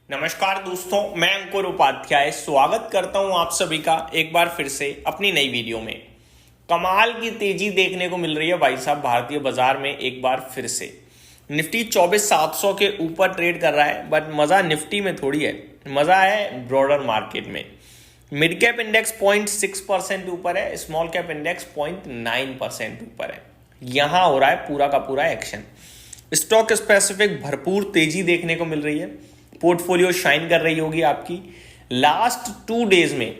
नमस्कार दोस्तों, मैं अंकुर उपाध्याय स्वागत करता हूं आप सभी का एक बार फिर से अपनी नई वीडियो में। कमाल की तेजी देखने को मिल रही है भाई साहब भारतीय बाजार में एक बार फिर से। निफ्टी 24,700 के ऊपर ट्रेड कर रहा है, बट मजा निफ्टी में थोड़ी है, मजा है ब्रॉडर मार्केट में। मिड कैप इंडेक्स 0.6% ऊपर है, स्मॉल कैप इंडेक्स 0.9% ऊपर है। यहां हो रहा है पूरा का पूरा एक्शन। स्टॉक स्पेसिफिक भरपूर तेजी देखने को मिल रही है, पोर्टफोलियो शाइन कर रही होगी आपकी। लास्ट 2 डेज में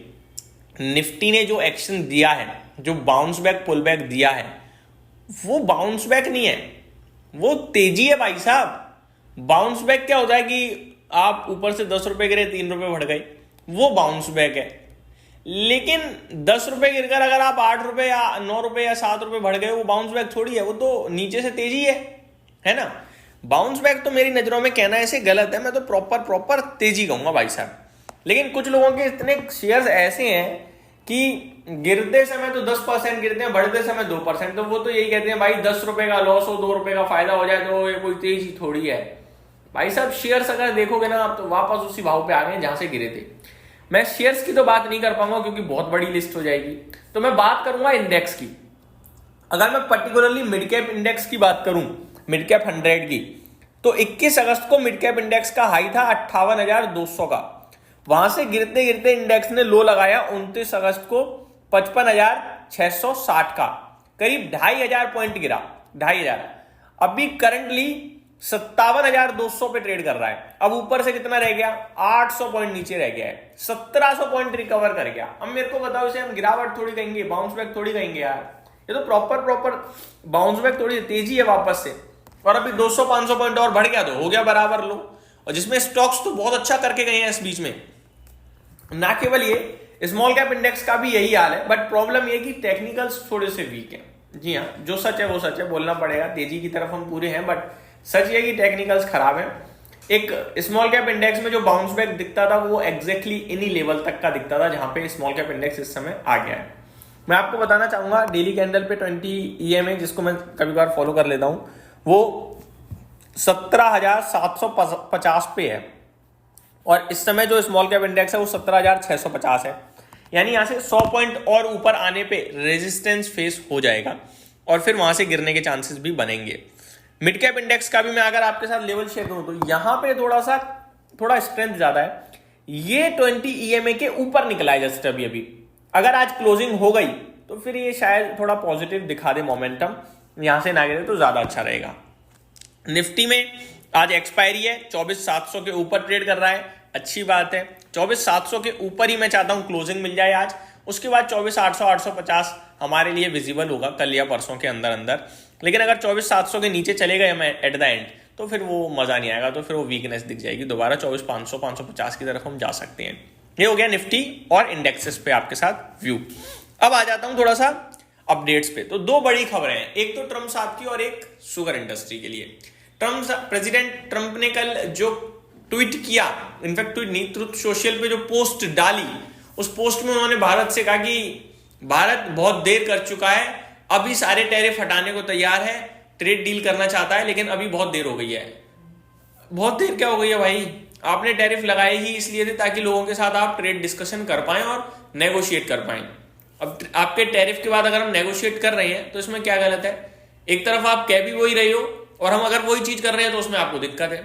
निफ्टी ने जो एक्शन दिया है, जो बाउंस बैक पुल बैक दिया है, वो बाउंस बैक नहीं है, वो तेजी है भाई साहब। बाउंस बैक क्या होता है कि आप ऊपर से 10 रुपए गिरे 3 रुपए बढ़ गए, वो बाउंस बैक है। लेकिन 10 रुपए गिरकर अगर आप 8 रुपए या 9 रुपए या 7 रुपए बढ़ गए, वो बाउंस बैक थोड़ी है, वो तो नीचे से तेजी है ना। बाउंस बैक तो मेरी नजरों में कहना ऐसे गलत है, मैं तो प्रॉपर तेजी कहूंगा भाई साहब। लेकिन कुछ लोगों के इतने शेयर्स ऐसे हैं कि गिरते समय तो 10% गिरते हैं, बढ़ते समय 2%, तो वो तो यही कहते हैं भाई 10 रुपए का लॉस हो 2 रुपए का फायदा हो जाए तो ये कोई तेजी थोड़ी है। भाई साहब शेयर्स अगर देखोगे ना आप, तो वापस उसी भाव पे आ गए जहां से गिरे थे। मैं शेयर्स की तो बात नहीं कर पाऊंगा क्योंकि बहुत बड़ी लिस्ट हो जाएगी, तो मैं बात करूंगा इंडेक्स की। अगर मैं पर्टिकुलरली मिड कैप इंडेक्स की बात करूं, मिड कैप 100 की, तो 21 अगस्त को मिड कैप इंडेक्स का हाई था 58,200 का। वहां से गिरते गिरते इंडेक्स ने लो लगाया 29 अगस्त को 55,660 का, करीब 2,500 पॉइंट गिरा, 2,500। अभी करंटली 57,200 पे ट्रेड कर रहा है। अब ऊपर से कितना रह गया, 800 पॉइंट नीचे रह गया है, 1,700 पॉइंट रिकवर कर गया। अब मेरे को बताओ, इसे हम गिरावट थोड़ी कहेंगे, बाउंस बैक थोड़ी कहेंगे यार, ये तो प्रॉपर बाउंस बैक, थोड़ी तेजी है वापस से। और अभी 200-500 पॉइंट और बढ़ गया तो हो गया बराबर लो, और जिसमें स्टॉक्स तो बहुत अच्छा करके गए हैं इस बीच में। ना केवल ये, स्मॉल कैप इंडेक्स का भी यही हाल है, बट प्रॉब्लम ये कि टेक्निकल्स थोड़े से वीक हैं। जी हाँ, जो सच है वो सच है, बोलना पड़ेगा। तेजी की तरफ हम पूरे हैं, बट सच ये कि टेक्निकल्स खराब है। एक स्मॉल कैप इंडेक्स में जो बाउंस बैक दिखता था, वो एग्जैक्टली इन्हीं लेवल तक का दिखता था जहां पे स्मॉल कैप इंडेक्स इस समय आ गया है। मैं आपको बताना चाहूंगा, डेली कैंडल पे 20 EMA, जिसको मैं कभी बार फॉलो कर लेता हूं, वो 17,750 पे है, और इस समय जो स्मॉल कैप इंडेक्स है वो 17,650 है। यानी यहां से 100 पॉइंट और ऊपर आने पे रेजिस्टेंस फेस हो जाएगा, और फिर वहां से गिरने के चांसेस भी बनेंगे। मिड कैप इंडेक्स का भी मैं अगर आपके साथ लेवल शेयर करूं, तो यहां पे थोड़ा स्ट्रेंथ ज्यादा है। ये 20 EMA के ऊपर निकला है जस्ट अभी। अगर आज क्लोजिंग हो गई तो फिर ये शायद थोड़ा पॉजिटिव दिखा दे मोमेंटम, यहां से ना गिरे तो ज्यादा अच्छा रहेगा। निफ्टी में आज एक्सपायरी है, 24,700 के ऊपर ट्रेड कर रहा है, अच्छी बात है। 24,700 के ऊपर ही मैं चाहता हूं क्लोजिंग मिल जाए आज, उसके बाद 24,800 850 हमारे लिए विजिबल होगा कल या परसों के अंदर। लेकिन अगर 24,700 के नीचे चले गए हमें एट द एंड, तो फिर वो मजा नहीं आएगा, तो फिर वो वीकनेस दिख जाएगी। दोबारा 24,500 550 की तरफ हम जा सकते हैं। ये हो गया निफ्टी और इंडेक्सेस पे आपके साथ व्यू। अब आ जाता हूं थोड़ा सा अपडेट्स पे। तो 2 बड़ी खबरें हैं, एक तो ट्रम्प साहब की और एक शुगर इंडस्ट्री के लिए। प्रेसिडेंट ट्रंप ने कल जो ट्वीट किया, इनफैक्ट ट्वीट नहीं, ट्रुथ सोशल पे जो पोस्ट डाली, उस पोस्ट में उन्होंने भारत से कहा कि भारत बहुत देर कर चुका है, अभी सारे टैरिफ हटाने को तैयार है, ट्रेड डील करना चाहता है, लेकिन अभी बहुत देर हो गई है। बहुत देर क्या हो गई है भाई, आपने टैरिफ लगाए ही इसलिए थे ताकि लोगों के साथ आप ट्रेड डिस्कशन कर पाएं और नेगोशिएट कर पाएं। अब आपके टैरिफ के बाद अगर हम नेगोशिएट कर रहे हैं तो इसमें क्या गलत है। एक तरफ आप कह भी वही रही हो, और हम अगर वही चीज कर रहे हैं तो उसमें आपको दिक्कत है।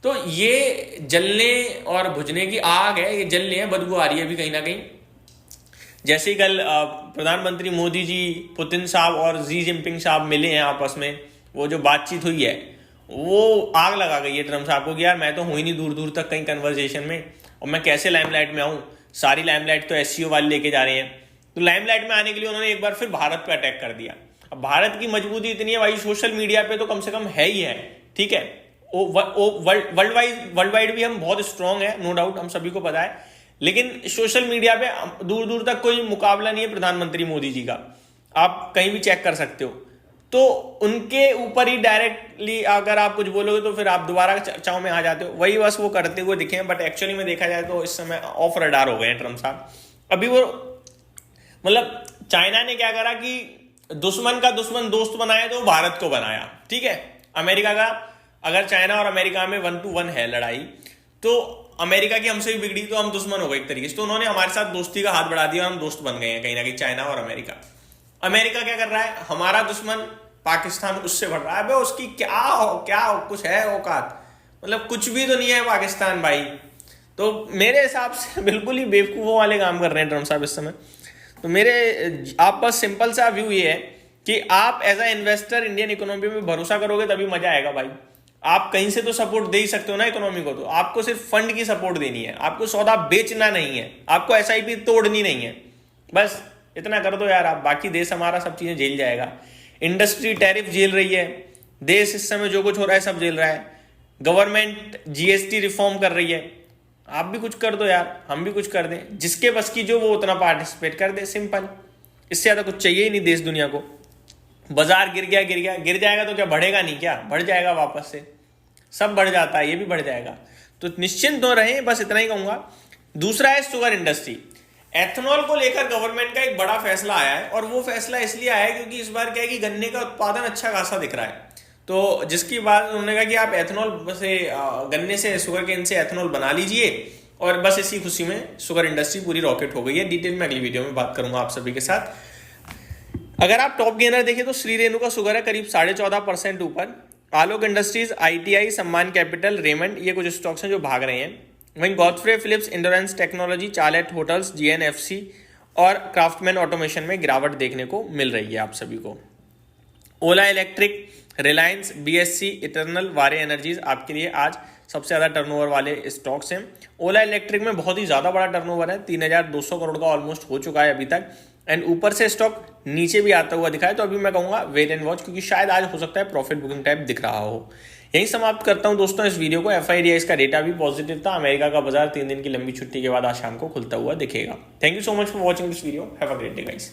तो ये जलने और भुजने की आग है, ये जलने है, बदबू आ रही है अभी कहीं ना कहीं। जैसे ही कल प्रधानमंत्री मोदी जी, पुतिन साहब और जी जिनपिंग साहब मिले हैं आपस में, वो जो बातचीत हुई है, वो आग लगा गई है ट्रम्प साहब को कि यार मैं तो हूं ही नहीं दूर दूर तक कहीं कन्वर्सेशन में, और मैं कैसे लाइमलाइट में आऊं। सारी लाइमलाइट तो SCO वाले लेके जा रहे हैं। तो लाइमलाइट में आने के लिए उन्होंने एक बार फिर भारत पे अटैक कर दिया। अब भारत की मजबूती इतनी है भाई, सोशल मीडिया पे तो कम से कम है ही है, ठीक है। वर्ल्ड वाइड भी हम बहुत स्ट्रांग है, नो डाउट, हम सभी को पता है। लेकिन सोशल मीडिया पे दूर दूर तक कोई मुकाबला नहीं है प्रधानमंत्री मोदी जी का, आप कहीं भी चेक कर सकते हो। तो उनके ऊपर ही डायरेक्टली अगर आप कुछ बोलोगे तो फिर आप दोबारा चर्चाओं में आ जाते हो। वही बस वो करते हुए दिखे हैं, बट एक्चुअली में देखा जाए तो इस समय ऑफ रडार हो गए हैं ट्रम्प साहब। अभी वो मतलब चाइना ने क्या करा कि दुश्मन का दुश्मन दोस्त बनाया, तो भारत को बनाया, ठीक है। अमेरिका का, अगर चाइना और अमेरिका में 1 to 1 है लड़ाई, तो अमेरिका की हमसे भी बिगड़ी तो हम दुश्मन हो गए एक तरीके से, तो उन्होंने हमारे साथ दोस्ती का हाथ बढ़ा दिया और हम दोस्त बन गए हैं कहीं ना कहीं, चाइना और अमेरिका। अमेरिका क्या कर रहा है, हमारा दुश्मन पाकिस्तान उससे बढ़ रहा है। भाई उसकी क्या कुछ है औकात, मतलब कुछ भी तो नहीं है पाकिस्तान भाई। तो मेरे हिसाब से बिल्कुल ही बेवकूफ़ों वाले काम कर रहे हैं ट्रम्प साहब इस समय। तो मेरे आप बस सिंपल सा व्यू ये है कि आप as a investor Indian economy में भरोसा करोगे तभी मजा आएगा भाई। आप कहीं से तो सपोर्ट दे ही सकते हो ना इकोनॉमी को, तो आपको सिर्फ फंड की सपोर्ट देनी है, आपको सौदा बेचना नहीं है, आपको एसआईपी तोड़नी नहीं है, बस इतना कर दो यार आप, बाकी देश हमारा सब चीजें झेल जाएगा। इंडस्ट्री टैरिफ झेल रही है, देश इस समय जो कुछ हो रहा है सब झेल रहा है, गवर्नमेंट जीएसटी रिफॉर्म कर रही है, आप भी कुछ कर दो यार, हम भी कुछ कर दें, जिसके बस की जो वो उतना पार्टिसिपेट कर दे, सिंपल। इससे ज्यादा कुछ चाहिए ही नहीं देश दुनिया को। बाजार गिर जाएगा तो क्या बढ़ेगा नहीं, क्या बढ़ जाएगा वापस से, सब बढ़ जाता है, ये भी बढ़ जाएगा। तो निश्चिंत तो रहें, बस इतना ही कहूंगा। दूसरा है शुगर इंडस्ट्री। एथेनॉल को लेकर गवर्नमेंट का एक बड़ा फैसला आया है, और वो फैसला इसलिए आया है क्योंकि इस बार क्या है कि गन्ने का उत्पादन अच्छा खासा दिख रहा है। तो जिसकी बात उन्होंने कहा कि आप एथेनॉल से गन्ने से शुगर केन से एथेनॉल बना लीजिए, और बस इसी खुशी में शुगर इंडस्ट्री पूरी रॉकेट हो गई है। डिटेल में अगली वीडियो में बात करूंगा आप सभी के साथ। अगर आप टॉप गेनर देखें तो श्री रेणु का शुगर है करीब 14.5% ऊपर। आलोक इंडस्ट्रीज, आईटीआई, सम्मान कैपिटल, रेमंड, ये कुछ स्टॉक्स हैं जो भाग रहे हैं। वहीं Godfrey Phillips, endurance technology, Charlotte hotels, GNFC और क्राफ्टमैन ऑटोमेशन में गिरावट देखने को मिल रही है आप सभी को। ओला इलेक्ट्रिक, रिलायंस, बीएससी, इटर्नल, वारे एनर्जीज आपके लिए आज सबसे ज़्यादा टर्नओवर वाले स्टॉक्स हैं। ओला इलेक्ट्रिक में बहुत ही ज़्यादा बड़ा टर्नओवर है, 3200 करोड़ का ऑलमोस्ट हो चुका है अभी तक, एंड ऊपर से स्टॉक नीचे भी आता हुआ दिखा है। तो अभी मैं कहूँगा वेट एंड वॉच, क्योंकि शायद आज हो सकता है प्रॉफिट बुकिंग टाइप दिख रहा हो। यही समाप्त करता हूं दोस्तों इस वीडियो को। एफआईडीआई का डेटा भी पॉजिटिव था। अमेरिका का बाजार 3 दिन की लंबी छुट्टी के बाद आज शाम को खुलता हुआ दिखेगा। Thank you so much for watching this video. Have a great day guys.